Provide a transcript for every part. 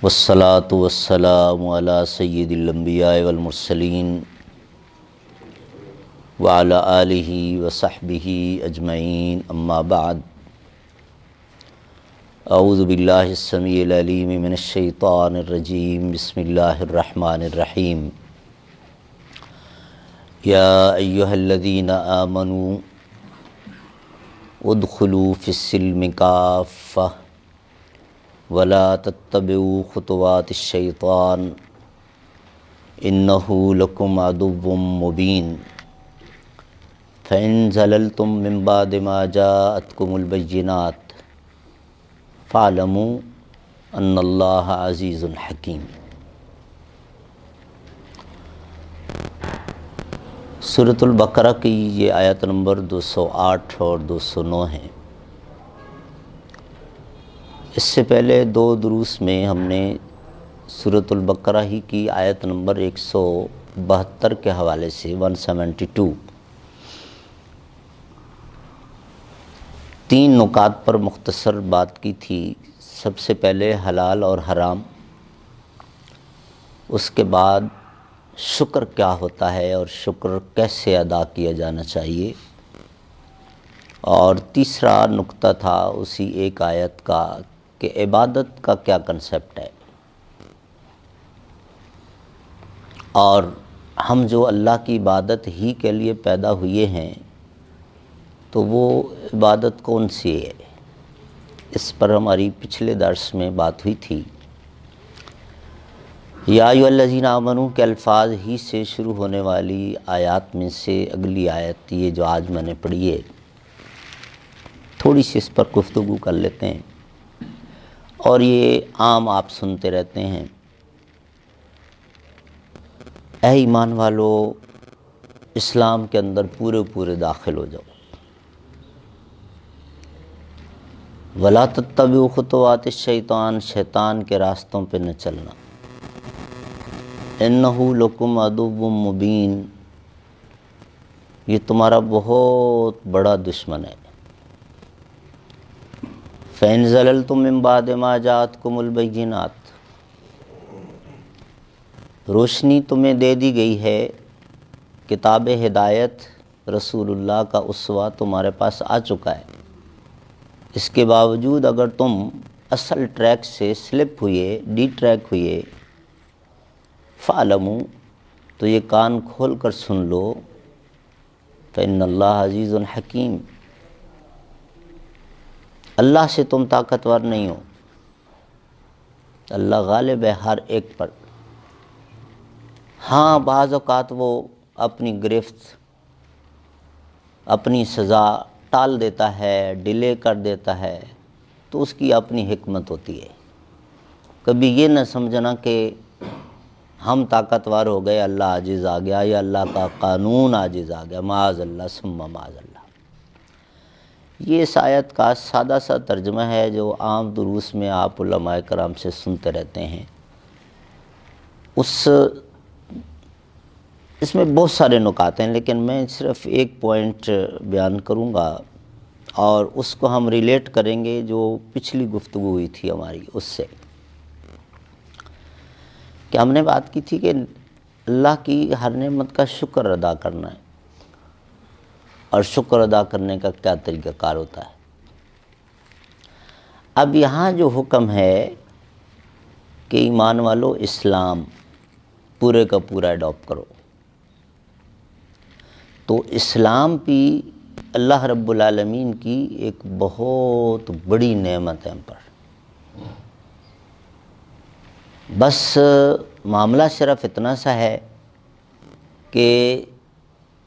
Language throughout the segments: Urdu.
والصلاة والسلام على سید الانبیاء والمرسلین وعلى آلہ وصحبہ اجمعین اما بعد اعوذ باللہ السمیع العلیم من الشیطان الرجیم بسم اللہ الرحمن الرحیم یا ایہا الذین آمنوا ادخلوا فی السلم کافہ ولا تتبعوا خطوات الشیطان انہ لکم عدو مبین فإن زللتم من بعد ما جاءتكم البینات فاعلموا ان اللہ عزیز حکیم۔ سورۃ البقرہ کی یہ آیت نمبر 208 اور 209 ہیں۔ اس سے پہلے دو دروس میں ہم نے سورۃ البقرہ ہی کی آیت نمبر 172 کے حوالے سے 172 تین نکات پر مختصر بات کی تھی۔ سب سے پہلے حلال اور حرام، اس کے بعد شکر کیا ہوتا ہے اور شکر کیسے ادا کیا جانا چاہیے، اور تیسرا نقطہ تھا اسی ایک آیت کا کہ عبادت کا کیا کنسپٹ ہے، اور ہم جو اللہ کی عبادت ہی کے لیے پیدا ہوئے ہیں تو وہ عبادت کون سی ہے، اس پر ہماری پچھلے درس میں بات ہوئی تھی۔ یا ایھا الذین آمنوا کے الفاظ ہی سے شروع ہونے والی آیات میں سے اگلی آیت یہ جو آج میں نے پڑھی ہے، تھوڑی سی اس پر گفتگو کر لیتے ہیں، اور یہ عام آپ سنتے رہتے ہیں۔ اے ایمان والو، اسلام کے اندر پورے داخل ہو جاؤ۔ وَلَا تَتَّبِعُوا خُطُوَاتِ الشَّيْطَانِ، شیطان کے راستوں پہ نہ چلنا۔ إِنَّهُ لَكُمْ عَدُوٌّ مُّبِينٌ، یہ تمہارا بہت بڑا دشمن ہے۔ فَإِن زَلَلْتُم مِّن بَعْدِ مَا جَاءَتْكُمُ الْبَيِّنَاتُ، روشنی تمہیں دے دی گئی ہے، کتاب ہدایت رسول اللہ کا اسوہ تمہارے پاس آ چکا ہے، اس کے باوجود اگر تم اصل ٹریک سے سلپ ہوئے، ڈی ٹریک ہوئے، فَاعْلَمُوا، تو یہ کان کھول کر سن لو، فَإِنَّ اللَّهَ عَزِيزٌ حَكِيمٌ، اللہ سے تم طاقتور نہیں ہو، اللہ غالب ہے ہر ایک پر۔ ہاں بعض اوقات وہ اپنی گرفت، اپنی سزا ٹال دیتا ہے، ڈیلے کر دیتا ہے، تو اس کی اپنی حکمت ہوتی ہے۔ کبھی یہ نہ سمجھنا کہ ہم طاقتور ہو گئے، اللہ عاجز آ گیا، یا اللہ کا قانون عاجز آ گیا، معاذ اللہ ثم معاذ اللہ۔ یہ اس آیت کا سادہ سا ترجمہ ہے جو عام دروس میں آپ علماء کرام سے سنتے رہتے ہیں۔ اس میں بہت سارے نکات ہیں، لیکن میں صرف ایک پوائنٹ بیان کروں گا، اور اس کو ہم ریلیٹ کریں گے جو پچھلی گفتگو ہوئی تھی ہماری اس سے، کہ ہم نے بات کی تھی کہ اللہ کی ہر نعمت کا شکر ادا کرنا ہے، اور شکر ادا کرنے کا کیا طریقہ کار ہوتا ہے۔ اب یہاں جو حکم ہے کہ ایمان والو اسلام پورے کا پورا اڈاپٹ کرو، تو اسلام بھی اللہ رب العالمین کی ایک بہت بڑی نعمت ہے ہم پر۔ بس معاملہ صرف اتنا سا ہے کہ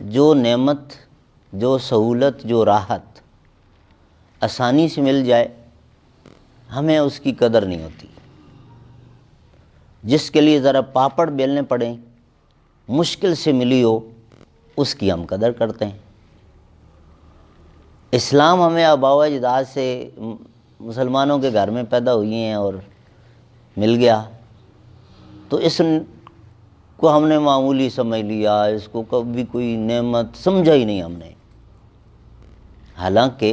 جو نعمت، جو سہولت، جو راحت آسانی سے مل جائے، ہمیں اس کی قدر نہیں ہوتی۔ جس کے لیے ذرا پاپڑ بیلنے پڑیں، مشکل سے ملی ہو، اس کی ہم قدر کرتے ہیں۔ اسلام ہمیں آباء و اجداد سے مسلمانوں کے گھر میں پیدا ہوئی ہیں اور مل گیا، تو اس کو ہم نے معمولی سمجھ لیا، اس کو کبھی کوئی نعمت سمجھا ہی نہیں ہم نے۔ حالانکہ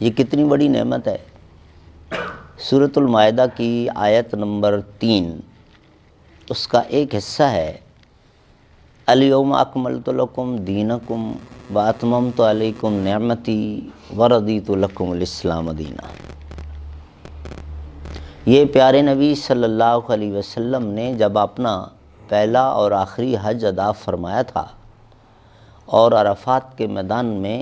یہ کتنی بڑی نعمت ہے۔ سورۃ المائدہ کی آیت نمبر 3 اس کا ایک حصہ ہے الیوم اکملت لکم دینکم واتممت علیکم نعمتی ورضیت لکم الاسلام دینا۔ یہ پیارے نبی صلی اللہ علیہ وسلم نے جب اپنا پہلا اور آخری حج ادا فرمایا تھا اور عرفات کے میدان میں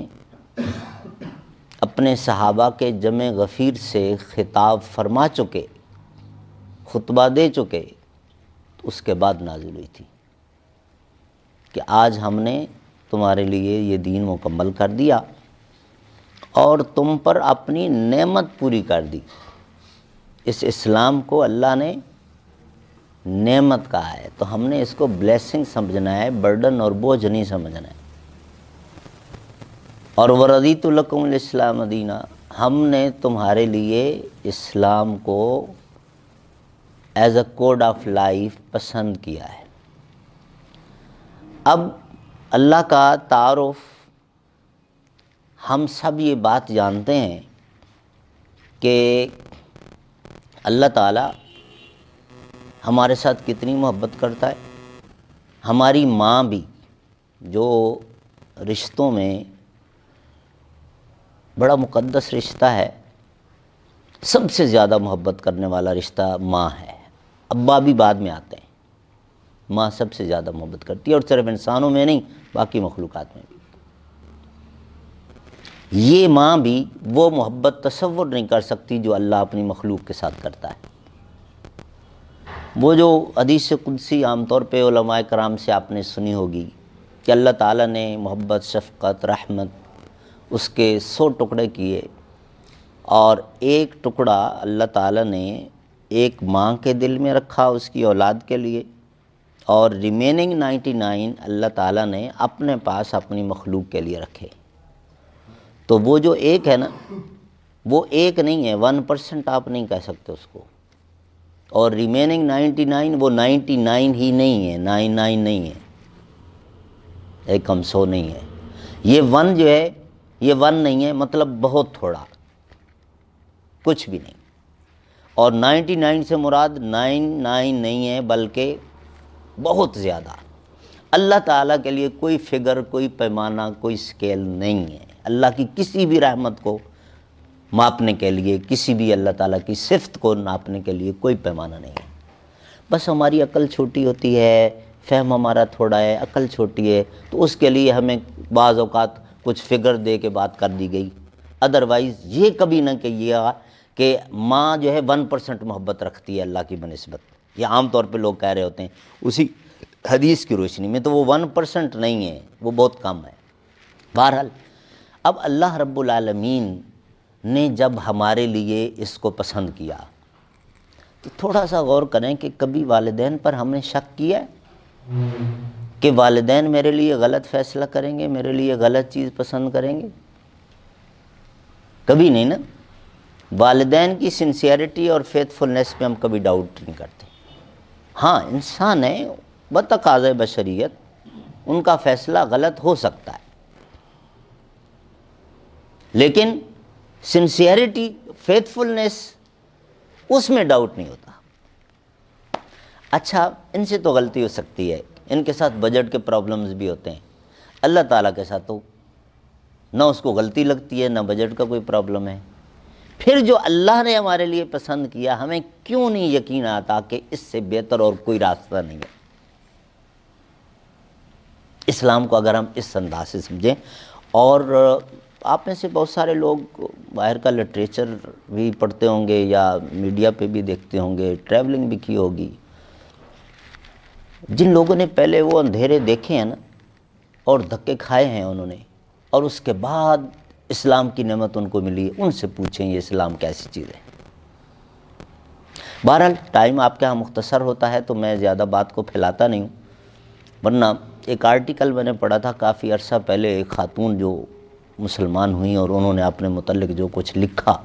اپنے صحابہ کے جمع غفیر سے خطاب فرما چکے، خطبہ دے چکے، تو اس کے بعد نازل ہوئی تھی کہ آج ہم نے تمہارے لیے یہ دین مکمل کر دیا اور تم پر اپنی نعمت پوری کر دی۔ اس اسلام کو اللہ نے نعمت کہا ہے، تو ہم نے اس کو بلیسنگ سمجھنا ہے، برڈن اور بوجھ نہیں سمجھنا ہے۔ اور وَرَضِيتُ لَكُمُ الْإِسْلَامَ دِينًا، ہم نے تمہارے لیے اسلام کو as a code of life پسند کیا ہے۔ اب اللہ کا تعارف، ہم سب یہ بات جانتے ہیں کہ اللہ تعالیٰ ہمارے ساتھ کتنی محبت کرتا ہے۔ ہماری ماں بھی، جو رشتوں میں بڑا مقدس رشتہ ہے، سب سے زیادہ محبت کرنے والا رشتہ ماں ہے۔ ابا بھی بعد میں آتے ہیں، ماں سب سے زیادہ محبت کرتی ہے، اور صرف انسانوں میں نہیں، باقی مخلوقات میں بھی۔ یہ ماں بھی وہ محبت تصور نہیں کر سکتی جو اللہ اپنی مخلوق کے ساتھ کرتا ہے۔ وہ جو حدیث قدسی عام طور پہ علماء کرام سے آپ نے سنی ہوگی کہ اللہ تعالیٰ نے محبت، شفقت، رحمت اس کے 100 ٹکڑے کیے، اور ایک ٹکڑا اللہ تعالیٰ نے ایک ماں کے دل میں رکھا اس کی اولاد کے لیے، اور ریمیننگ 99 اللہ تعالیٰ نے اپنے پاس اپنی مخلوق کے لیے رکھے۔ تو وہ جو ایک ہے نا، وہ ایک نہیں ہے، 1% آپ نہیں کہہ سکتے اس کو، اور ریمیننگ 99 وہ 99 ہی نہیں ہے، 99 نہیں ہے، ایک کم 100 نہیں ہے۔ یہ 1 جو ہے، یہ 1 نہیں ہے، مطلب بہت تھوڑا، کچھ بھی نہیں۔ اور 99 سے مراد 99 نہیں ہے، بلکہ بہت زیادہ۔ اللہ تعالیٰ کے لیے کوئی فگر، کوئی پیمانہ، کوئی سکیل نہیں ہے۔ اللہ کی کسی بھی رحمت کو ماپنے کے لیے، کسی بھی اللہ تعالیٰ کی صفت کو ناپنے کے لیے کوئی پیمانہ نہیں ہے۔ بس ہماری عقل چھوٹی ہوتی ہے، فہم ہمارا تھوڑا ہے، عقل چھوٹی ہے، تو اس کے لیے ہمیں بعض اوقات کچھ فگر دے کے بات کر دی گئی۔ ادروائز یہ کبھی نہ کہیے گا کہ ماں جو ہے 1% محبت رکھتی ہے اللہ کی بنسبت۔ یہ عام طور پہ لوگ کہہ رہے ہوتے ہیں اسی حدیث کی روشنی میں، تو وہ 1% نہیں ہے، وہ بہت کم ہے۔ بہرحال اب اللہ رب العالمین نے جب ہمارے لیے اس کو پسند کیا، تو تھوڑا سا غور کریں کہ کبھی والدین پر ہم نے شک کیا ہے کہ والدین میرے لیے غلط فیصلہ کریں گے، میرے لیے غلط چیز پسند کریں گے؟ کبھی نہیں نا۔ والدین کی سنسیئرٹی اور فیتھفلنس پہ ہم کبھی ڈاؤٹ نہیں کرتے۔ ہاں، انسان ہے، بتقاضۂ بشریت ان کا فیصلہ غلط ہو سکتا ہے، لیکن سنسیئرٹی، فیتھفلنس، اس میں ڈاؤٹ نہیں ہوتا۔ اچھا، ان سے تو غلطی ہو سکتی ہے، ان کے ساتھ بجٹ کے پرابلمز بھی ہوتے ہیں۔ اللہ تعالیٰ کے ساتھ تو نہ اس کو غلطی لگتی ہے، نہ بجٹ کا کوئی پرابلم ہے۔ پھر جو اللہ نے ہمارے لیے پسند کیا، ہمیں کیوں نہیں یقین آتا کہ اس سے بہتر اور کوئی راستہ نہیں ہے؟ اسلام کو اگر ہم اس انداز سے سمجھیں، اور آپ میں سے بہت سارے لوگ باہر کا لٹریچر بھی پڑھتے ہوں گے یا میڈیا پہ بھی دیکھتے ہوں گے، ٹریولنگ بھی کی ہوگی۔ جن لوگوں نے پہلے وہ اندھیرے دیکھے ہیں نا، اور دھکے کھائے ہیں انہوں نے، اور اس کے بعد اسلام کی نعمت ان کو ملی، ان سے پوچھیں یہ اسلام کیسی چیز ہے۔ بہرحال ٹائم آپ کے یہاں مختصر ہوتا ہے، تو میں زیادہ بات کو پھیلاتا نہیں ہوں، ورنہ ایک آرٹیکل میں نے پڑھا تھا کافی عرصہ پہلے، ایک خاتون جو مسلمان ہوئیں اور انہوں نے اپنے متعلق جو کچھ لکھا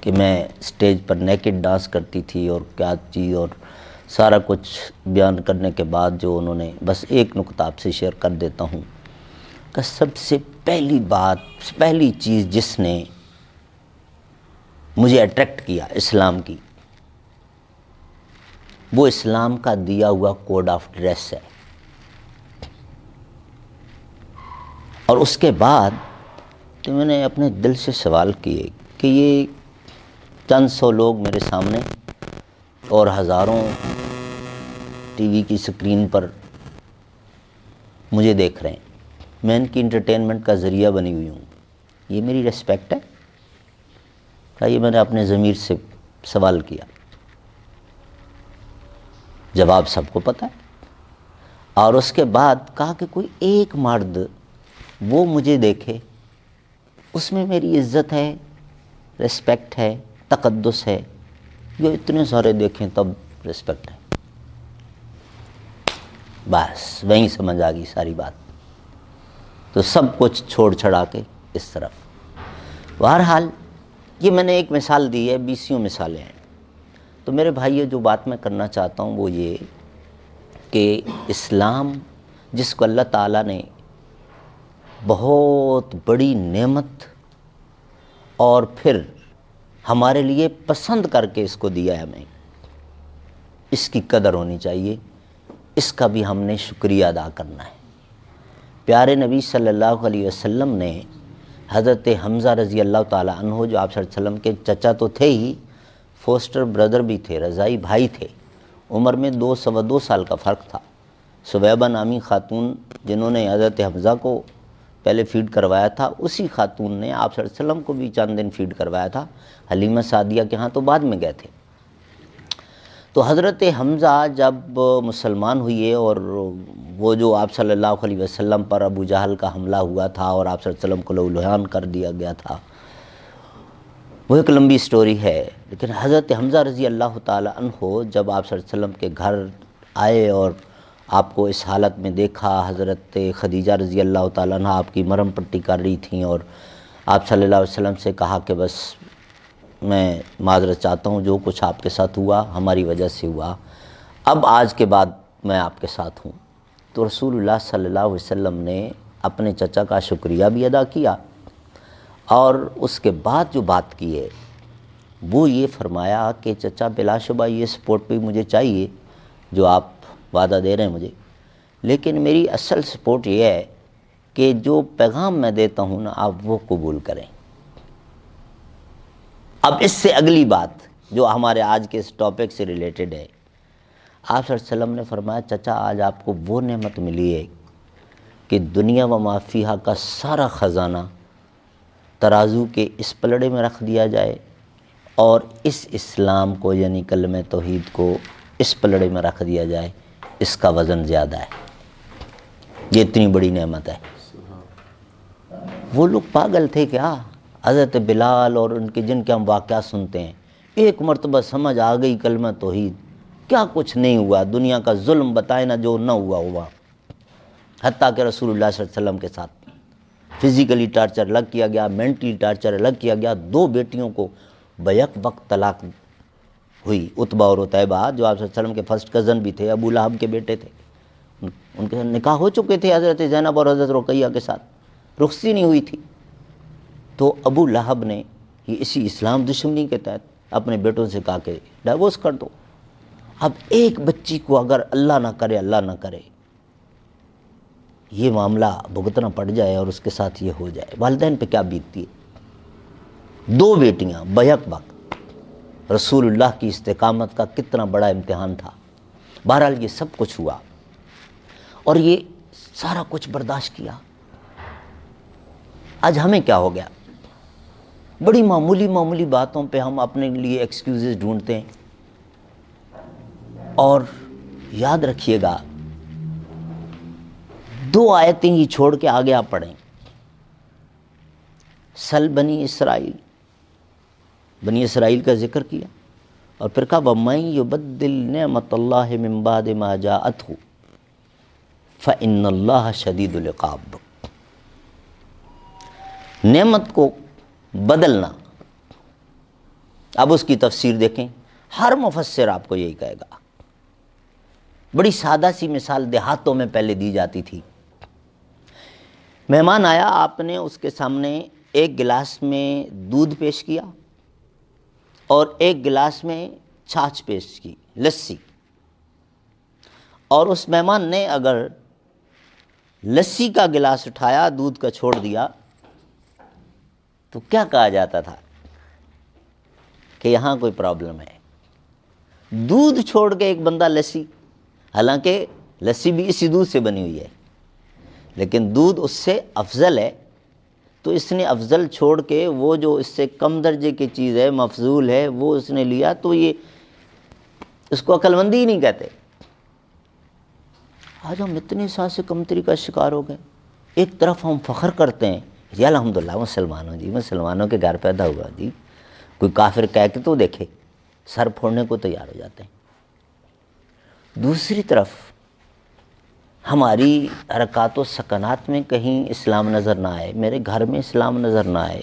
کہ میں سٹیج پر نیکڈ ڈانس کرتی تھی اور کیا چیز، اور سارا کچھ بیان کرنے کے بعد جو انہوں نے، بس ایک نکتہ آپ سے شیئر کر دیتا ہوں کہ سب سے پہلی بات، پہلی چیز جس نے مجھے اٹریکٹ کیا اسلام کی، وہ اسلام کا دیا ہوا کوڈ آف ڈریس ہے۔ اور اس کے بعد تو میں نے اپنے دل سے سوال کیے کہ یہ چند سو لوگ میرے سامنے اور ہزاروں ٹی وی کی سکرین پر مجھے دیکھ رہے ہیں، میں ان کی انٹرٹینمنٹ کا ذریعہ بنی ہوئی ہوں، یہ میری ریسپیکٹ ہے؟ یہ میں نے اپنے ضمیر سے سوال کیا، جواب سب کو پتہ ہے۔ اور اس کے بعد کہا کہ کوئی ایک مرد وہ مجھے دیکھے، اس میں میری عزت ہے، ریسپیکٹ ہے، تقدس ہے، جو اتنے سارے دیکھیں تب ریسپیکٹ ہے۔ بس وہیں سمجھ آ گئی ساری بات، تو سب کچھ چھوڑ چھڑا کے اس طرف۔ بہرحال یہ میں نے ایک مثال دی ہے، بیسیوں مثالیں ہیں۔ تو میرے بھائیو، جو بات میں کرنا چاہتا ہوں وہ یہ کہ اسلام جس کو اللہ تعالیٰ نے بہت بڑی نعمت اور پھر ہمارے لیے پسند کر کے اس کو دیا ہے، ہمیں اس کی قدر ہونی چاہیے، اس کا بھی ہم نے شکریہ ادا کرنا ہے۔ پیارے نبی صلی اللہ علیہ وسلم نے حضرت حمزہ رضی اللہ تعالیٰ عنہ، جو آپ صلی اللہ علیہ وسلم کے چچا تو تھے ہی، فوسٹر بردر بھی تھے، رضائی بھائی تھے، عمر میں 2 سال کا فرق تھا۔ سویبہ نامی خاتون جنہوں نے حضرت حمزہ کو پہلے فیڈ کروایا تھا، اسی خاتون نے آپ صلی اللہ علیہ وسلم کو بھی چند دن فیڈ کروایا تھا۔ حلیمہ سعدیہ کے ہاں تو بعد میں گئے تھے۔ تو حضرت حمزہ جب مسلمان ہوئے اور وہ جو آپ صلی اللہ علیہ وسلم پر ابو جہل کا حملہ ہوا تھا اور آپ صلی اللہ علیہ وسلم کو لہولہان کر دیا گیا تھا، وہ ایک لمبی سٹوری ہے، لیکن حضرت حمزہ رضی اللہ تعالیٰ عنہ جب آپ صلی اللہ علیہ وسلم کے گھر آئے اور آپ کو اس حالت میں دیکھا، حضرت خدیجہ رضی اللہ تعالیٰ عنہ آپ کی مرہم پٹی کر رہی تھیں اور آپ صلی اللہ علیہ وسلم سے کہا کہ بس میں معذرت چاہتا ہوں، جو کچھ آپ کے ساتھ ہوا ہماری وجہ سے ہوا، اب آج کے بعد میں آپ کے ساتھ ہوں۔ تو رسول اللہ صلی اللہ علیہ وسلم نے اپنے چچا کا شکریہ بھی ادا کیا، اور اس کے بعد جو بات کی ہے وہ یہ فرمایا کہ چچا بلا شبہ یہ سپورٹ بھی مجھے چاہیے جو آپ وعدہ دے رہے ہیں مجھے، لیکن میری اصل سپورٹ یہ ہے کہ جو پیغام میں دیتا ہوں نا، آپ وہ قبول کریں۔ اب اس سے اگلی بات جو ہمارے آج کے اس ٹاپک سے ریلیٹڈ ہے، آپ صلی اللہ علیہ وسلم نے فرمایا چچا آج آپ کو وہ نعمت ملی ہے کہ دنیا و ما فیہا کا سارا خزانہ ترازو کے اس پلڑے میں رکھ دیا جائے اور اس اسلام کو یعنی کلمہ توحید کو اس پلڑے میں رکھ دیا جائے، اس کا وزن زیادہ ہے۔ یہ اتنی بڑی نعمت ہے۔ وہ لوگ پاگل تھے کیا؟ حضرت بلال اور ان کے جن کے ہم واقعات سنتے ہیں، ایک مرتبہ سمجھ آ گئی کلمہ توحید، کیا کچھ نہیں ہوا، دنیا کا ظلم بتائے نا جو نہ ہوا ہوا، حتیٰ کہ رسول اللہ صلی اللہ علیہ وسلم کے ساتھ فزیکلی ٹارچر الگ کیا گیا، مینٹلی ٹارچر الگ کیا گیا۔ 2 بیٹیوں کو بیک وقت طلاق ہوئی، عتبہ اور عتیبہ، جو آپ صلی اللہ علیہ وسلم کے فرسٹ کزن بھی تھے، ابو لہب کے بیٹے تھے، ان کے نکاح ہو چکے تھے حضرت زینب اور حضرت رقیہ کے ساتھ، رخصتی نہیں ہوئی تھی۔ تو ابو لہب نے یہ اسی اسلام دشمنی کے تحت اپنے بیٹوں سے کہا کہ ڈائیورس کر دو۔ اب ایک بچی کو اگر اللہ نہ کرے یہ معاملہ بھگتنا پڑ جائے اور اس کے ساتھ یہ ہو جائے، والدین پہ کیا بیتتی ہے؟ 2 بیٹیاں بیک وقت، رسول اللہ کی استقامت کا کتنا بڑا امتحان تھا۔ بہرحال یہ سب کچھ ہوا اور یہ سارا کچھ برداشت کیا۔ آج ہمیں کیا ہو گیا؟ بڑی معمولی باتوں پہ ہم اپنے لیے ایکسکیوزز ڈھونڈتے ہیں۔ اور یاد رکھیے گا، 2 آیتیں ہی چھوڑ کے آگے آپ پڑھیں، سل بنی اسرائیل کا ذکر کیا اور پھر کہا وَمَن يُبَدِّلْ نِعْمَةَ اللَّهِ مِن بَعْدِ مَا جَاءَتْهُ فَإِنَّ اللَّهَ شَدِيدُ الْعِقَابِ۔ نعمت کو بدلنا، اب اس کی تفسیر دیکھیں، ہر مفسر آپ کو یہی کہے گا۔ بڑی سادہ سی مثال دیہاتوں میں پہلے دی جاتی تھی۔ مہمان آیا، آپ نے اس کے سامنے ایک گلاس میں دودھ پیش کیا اور ایک گلاس میں چھاچھ پیش کی، لسی، اور اس مہمان نے اگر لسی کا گلاس اٹھایا، دودھ کا چھوڑ دیا، تو کیا کہا جاتا تھا کہ یہاں کوئی پرابلم ہے۔ دودھ چھوڑ کے ایک بندہ لسی، حالانکہ لسی بھی اسی دودھ سے بنی ہوئی ہے، لیکن دودھ اس سے افضل ہے، تو اس نے افضل چھوڑ کے وہ جو اس سے کم درجے کی چیز ہے، مفضول ہے، وہ اس نے لیا، تو یہ اس کو عقل مندی ہی نہیں کہتے۔ آج ہم اتنے سال سے کمتری کا شکار ہو گئے۔ ایک طرف ہم فخر کرتے ہیں، جی الحمدللہ مسلمانوں، جی مسلمانوں کے گھر پیدا ہوا، جی کوئی کافر کہہ کے تو دیکھے، سر پھوڑنے کو تیار ہو جاتے ہیں۔ دوسری طرف ہماری حرکات و سکنات میں کہیں اسلام نظر نہ آئے، میرے گھر میں اسلام نظر نہ آئے،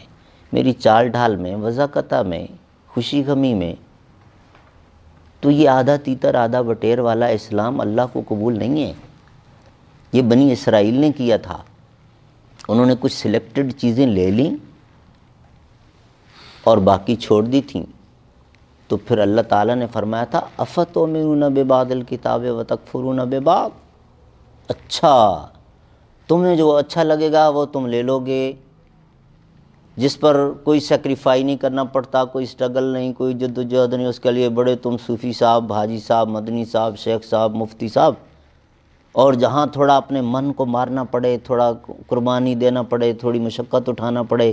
میری چال ڈھال میں، وضاقتہ میں، خوشی غمی میں، تو یہ آدھا تیتر آدھا بٹیر والا اسلام اللہ کو قبول نہیں ہے۔ یہ بنی اسرائیل نے کیا تھا، انہوں نے کچھ سلیکٹڈ چیزیں لے لیں اور باقی چھوڑ دی تھیں، تو پھر اللہ تعالیٰ نے فرمایا تھا افتؤمنون ببعض الکتاب وتکفرون ببعض، اچھا تمہیں جو اچھا لگے گا وہ تم لے لو گے، جس پر کوئی سیکریفائی نہیں کرنا پڑتا، کوئی سٹرگل نہیں، کوئی جد و جہد نہیں، اس کے لیے بڑے تم صوفی صاحب، حاجی صاحب، مدنی صاحب، شیخ صاحب، مفتی صاحب، اور جہاں تھوڑا اپنے من کو مارنا پڑے، تھوڑا قربانی دینا پڑے، تھوڑی مشقت اٹھانا پڑے،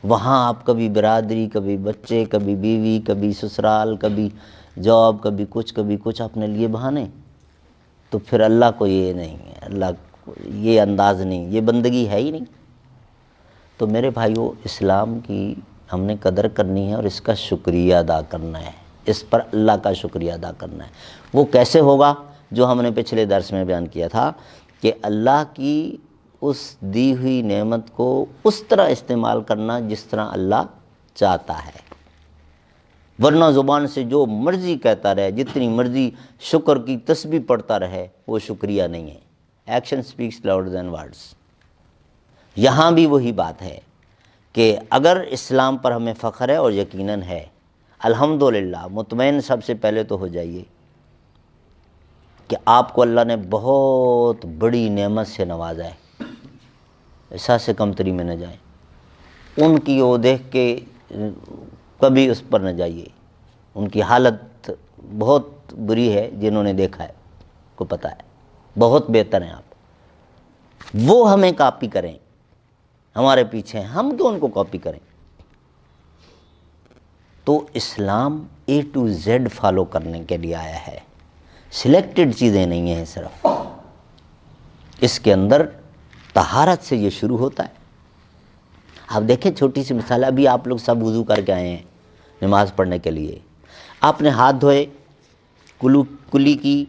وہاں آپ کبھی برادری، کبھی بچے، کبھی بیوی، کبھی سسرال، کبھی جاب، کبھی کچھ اپنے لیے بہانے۔ تو پھر اللہ کو یہ نہیں ہے، اللہ کو یہ انداز نہیں، یہ بندگی ہے ہی نہیں۔ تو میرے بھائیو، اسلام کی ہم نے قدر کرنی ہے اور اس کا شکریہ ادا کرنا ہے، اس پر اللہ کا شکریہ ادا کرنا ہے۔ وہ کیسے ہوگا؟ جو ہم نے پچھلے درس میں بیان کیا تھا کہ اللہ کی اس دی ہوئی نعمت کو اس طرح استعمال کرنا جس طرح اللہ چاہتا ہے، ورنہ زبان سے جو مرضی کہتا رہے، جتنی مرضی شکر کی تسبیح پڑھتا رہے، وہ شکریہ نہیں ہے۔ Action speaks louder than words. یہاں بھی وہی بات ہے کہ اگر اسلام پر ہمیں فخر ہے، اور یقیناً ہے، الحمدللہ، مطمئن سب سے پہلے تو ہو جائیے کہ آپ کو اللہ نے بہت بڑی نعمت سے نوازا ہے، ایسا سے کمتری میں نہ جائیں۔ ان کی وہ دیکھ کے کبھی اس پر نہ جائیے، ان کی حالت بہت بری ہے، جنہوں نے دیکھا ہے کو پتہ ہے، بہت بہتر ہیں آپ۔ وہ ہمیں کاپی کریں، ہمارے پیچھے ہیں، ہم کیوں ان کو کاپی کریں؟ تو اسلام A to Z فالو کرنے کے لیے آیا ہے، سلیکٹڈ چیزیں نہیں ہیں صرف۔ اس کے اندر طہارت سے یہ شروع ہوتا ہے۔ آپ دیکھیں چھوٹی سی مثال، ابھی آپ لوگ سب وضو کر کے آئے ہیں نماز پڑھنے کے لیے، آپ نے ہاتھ دھوئے، کلی کی،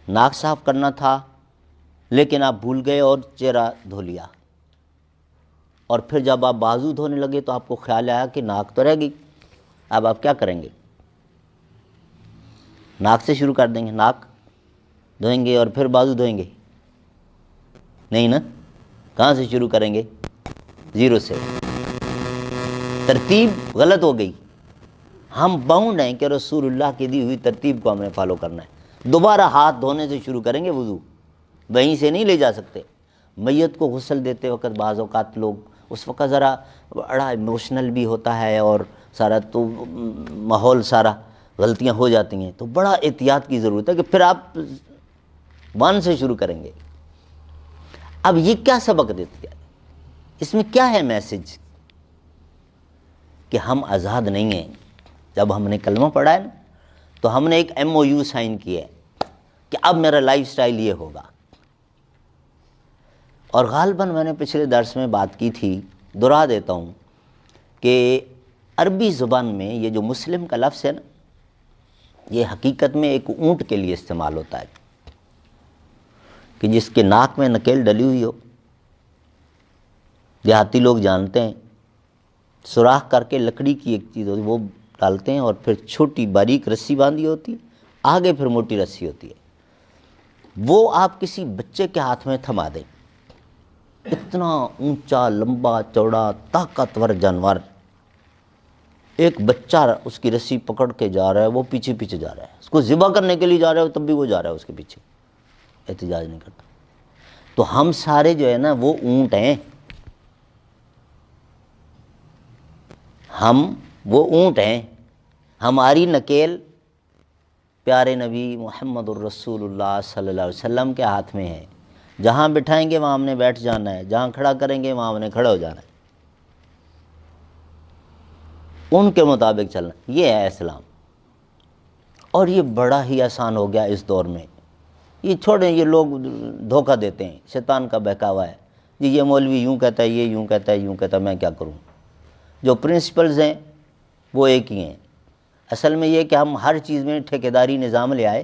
ناک صاف کرنا تھا، لیکن آپ بھول گئے اور چہرہ دھو لیا، اور پھر جب آپ بازو دھونے لگے تو آپ کو خیال آیا کہ ناک تو رہ گئی۔ اب آپ کیا کریں گے؟ ناک سے شروع کر دیں گے، ناک دھوئیں گے اور پھر بازو دھوئیں گے؟ نہیں نا، کہاں سے شروع کریں گے؟ زیرو سے۔ ترتیب غلط ہو گئی۔ ہم باؤنڈ ہیں کہ رسول اللہ کی دی ہوئی ترتیب کو ہم نے فالو کرنا ہے۔ دوبارہ ہاتھ دھونے سے شروع کریں گے وضو، وہیں سے نہیں لے جا سکتے۔ میت کو غسل دیتے وقت بعض اوقات لوگ اس وقت ذرا بڑا ایموشنل بھی ہوتا ہے، اور سارا تو ماحول سارا غلطیاں ہو جاتی ہیں، تو بڑا احتیاط کی ضرورت ہے کہ پھر آپ ون سے شروع کریں گے۔ اب یہ کیا سبق دیتی ہے؟ اس میں کیا ہے میسج؟ کہ ہم آزاد نہیں ہیں۔ جب ہم نے کلمہ پڑھا ہے نا، تو ہم نے ایک MOU سائن کیا ہے کہ اب میرا لائف سٹائل یہ ہوگا۔ اور غالباً میں نے پچھلے درس میں بات کی تھی، دہرا دیتا ہوں کہ عربی زبان میں یہ جو مسلم کا لفظ ہے نا، یہ حقیقت میں ایک اونٹ کے لیے استعمال ہوتا ہے کہ جس کے ناک میں نکیل ڈلی ہوئی ہو۔ دیہاتی لوگ جانتے ہیں، سوراخ کر کے لکڑی کی ایک چیز ہوتی ہے، وہ ڈالتے ہیں، اور پھر چھوٹی باریک رسی باندھی ہوتی ہے، آگے پھر موٹی رسی ہوتی ہے، وہ آپ کسی بچے کے ہاتھ میں تھما دیں، اتنا اونچا، لمبا، چوڑا، طاقتور جانور، ایک بچہ اس کی رسی پکڑ کے جا رہا ہے، وہ پیچھے پیچھے جا رہا ہے، اس کو ذبح کرنے کے لیے جا رہا ہے، تب بھی وہ جا رہا ہے اس کے پیچھے، احتجاج نہیں کرتا۔ تو ہم سارے جو ہے نا وہ اونٹ ہیں، وہ اونٹ ہیں، ہماری نکیل پیارے نبی محمد الرسول اللہ صلی اللہ علیہ وسلم کے ہاتھ میں ہے۔ جہاں بٹھائیں گے وہاں ہم نے بیٹھ جانا ہے، جہاں کھڑا کریں گے وہاں ہم نے کھڑا ہو جانا ہے، ان کے مطابق چلنا، یہ ہے اسلام۔ اور یہ بڑا ہی آسان ہو گیا اس دور میں۔ یہ چھوڑیں، یہ لوگ دھوکہ دیتے ہیں، شیطان کا بہکاوا ہے، جی یہ مولوی یوں کہتا ہے، یہ یوں کہتا ہے، یوں کہتا ہے، میں کیا کروں؟ جو پرنسپلز ہیں وہ ایک ہی ہیں۔ اصل میں یہ کہ ہم ہر چیز میں ٹھیکیداری نظام لے آئے۔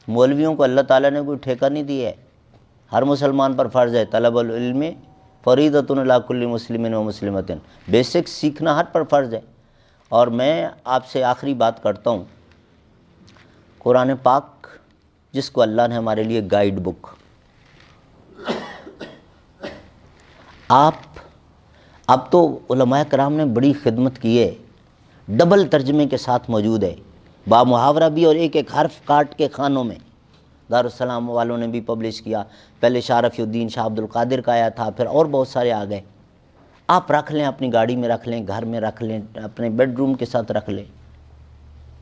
مولویوں کو اللہ تعالیٰ نے کوئی ٹھیکہ نہیں دیا ہے، ہر مسلمان پر فرض ہے، طلب العلم فریضۃ علی کل مسلم و مسلمۃ، بیسک سیکھنا ہر پر فرض ہے۔ اور میں آپ سے آخری بات کرتا ہوں، قرآن پاک جس کو اللہ نے ہمارے لیے گائیڈ بک، اب تو علماء کرام نے بڑی خدمت کی ہے، ڈبل ترجمے کے ساتھ موجود ہے، با محاورہ بھی اور ایک ایک حرف کاٹ کے خانوں میں۔ دارالسلام والوں نے بھی پبلش کیا، پہلے شاہ رفیع الدین شاہ عبد القادر کا آیا تھا، پھر اور بہت سارے آ گئے۔ آپ رکھ لیں، اپنی گاڑی میں رکھ لیں، گھر میں رکھ لیں، اپنے بیڈ روم کے ساتھ رکھ لیں،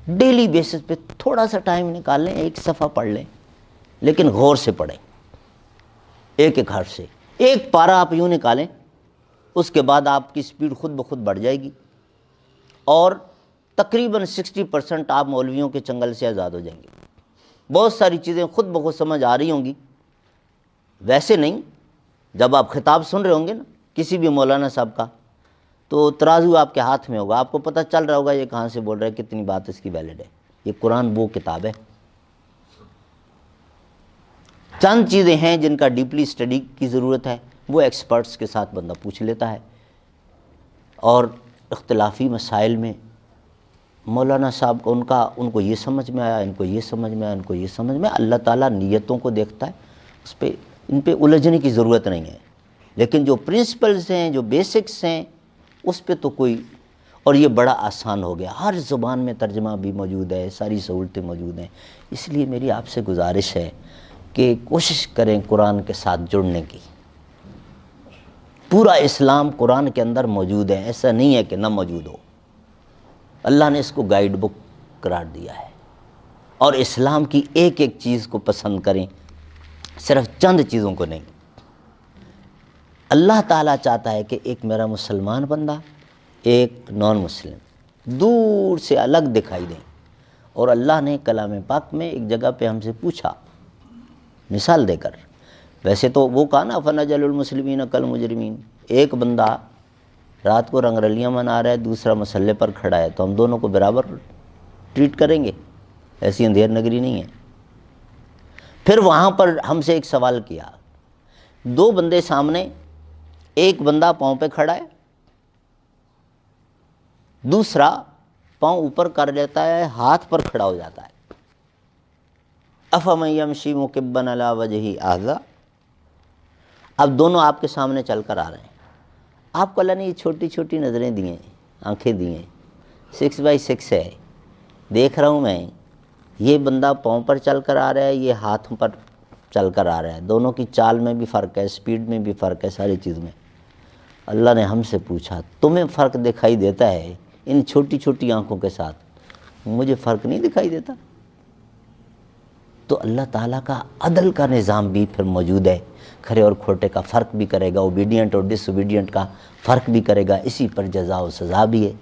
ڈیلی بیسس پہ تھوڑا سا ٹائم نکال لیں، ایک صفحہ پڑھ لیں، لیکن غور سے پڑھیں، ایک ایک حرف سے۔ ایک پارہ آپ یوں نکالیں، اس کے بعد آپ کی سپیڈ خود بخود بڑھ جائے گی، اور تقریباً 60% آپ مولویوں کے چنگل سے آزاد ہو جائیں گے۔ بہت ساری چیزیں خود بخود سمجھ آ رہی ہوں گی، ویسے نہیں۔ جب آپ خطاب سن رہے ہوں گے نا کسی بھی مولانا صاحب کا، تو ترازو آپ کے ہاتھ میں ہوگا، آپ کو پتہ چل رہا ہوگا یہ کہاں سے بول رہا ہے، کتنی بات اس کی ویلڈ ہے۔ یہ قرآن وہ کتاب ہے۔ چند چیزیں ہیں جن کا ڈیپلی اسٹڈی کی ضرورت ہے، وہ ایکسپرٹس کے ساتھ بندہ پوچھ لیتا ہے، اور اختلافی مسائل میں مولانا صاحب کو ان کو یہ سمجھ میں آیا، ان کو یہ سمجھ میں آیا، ان کو یہ سمجھ میں آیا۔ اللہ تعالیٰ نیتوں کو دیکھتا ہے، ان پہ الجھنے کی ضرورت نہیں ہے، لیکن جو پرنسپلز ہیں، جو بیسکس ہیں، اس پہ تو کوئی، اور یہ بڑا آسان ہو گیا، ہر زبان میں ترجمہ بھی موجود ہے، ساری سہولتیں موجود ہیں۔ اس لیے میری آپ سے گزارش ہے کہ کوشش کریں قرآن کے ساتھ جڑنے کی۔ پورا اسلام قرآن کے اندر موجود ہے، ایسا نہیں ہے کہ نہ موجود ہو۔ اللہ نے اس کو گائیڈ بک قرار دیا ہے، اور اسلام کی ایک ایک چیز کو پسند کریں، صرف چند چیزوں کو نہیں۔ اللہ تعالیٰ چاہتا ہے کہ ایک میرا مسلمان بندہ، ایک نان مسلم دور سے الگ دکھائی دیں، اور اللہ نے کلام پاک میں ایک جگہ پہ ہم سے پوچھا، مثال دے کر، ویسے تو وہ کہا نا فنجعل المسلمین کالمجرمین، ایک بندہ رات کو رنگ رلیاں منا رہا ہے، دوسرا مسلح پر کھڑا ہے، تو ہم دونوں کو برابر ٹریٹ کریں گے؟ ایسی اندھیر نگری نہیں ہے۔ پھر وہاں پر ہم سے ایک سوال کیا، دو بندے سامنے، ایک بندہ پاؤں پہ کھڑا ہے، دوسرا پاؤں اوپر کر لیتا ہے، ہاتھ پر کھڑا ہو جاتا ہے۔ افمن یمشی مکبا علی وجہہ اہذا، اب دونوں آپ کے سامنے چل کر آ رہے ہیں، آپ کو اللہ نے یہ چھوٹی چھوٹی نظریں دی ہیں، آنکھیں دی ہیں، 6x6 ہے، دیکھ رہا ہوں میں، یہ بندہ پاؤں پر چل کر آ رہا ہے، یہ ہاتھ پر چل کر آ رہا ہے، دونوں کی چال میں بھی فرق ہے، سپیڈ میں بھی فرق ہے، ساری چیز میں۔ اللہ نے ہم سے پوچھا، تمہیں فرق دکھائی دیتا ہے ان چھوٹی چھوٹی آنکھوں کے ساتھ، مجھے فرق نہیں دکھائی دیتا؟ تو اللہ تعالیٰ کا عدل کا نظام بھی پھر موجود ہے، کھرے اور کھوٹے کا فرق بھی کرے گا، اوبیڈینٹ اور ڈس اوبیڈینٹ کا فرق بھی کرے گا، اسی پر جزا و سزا بھی ہے۔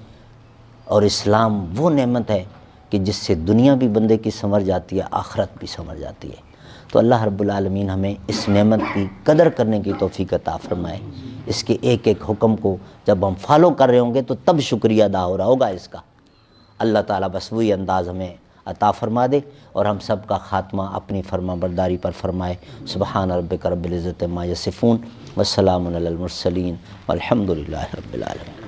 اور اسلام وہ نعمت ہے کہ جس سے دنیا بھی بندے کی سنور جاتی ہے، آخرت بھی سنور جاتی ہے۔ تو اللہ رب العالمین ہمیں اس نعمت کی قدر کرنے کی توفیق عطا فرمائے۔ اس کے ایک ایک حکم کو جب ہم فالو کر رہے ہوں گے تو تب شکریہ ادا ہو رہا ہوگا اس کا۔ اللہ تعالیٰ بس وہی انداز ہمیں عطا فرما دے، اور ہم سب کا خاتمہ اپنی فرما برداری پر فرمائے۔ سبحان ربک رب العزت عما یصفون، والسلام علی المرسلین، والحمد للہ رب العالمین۔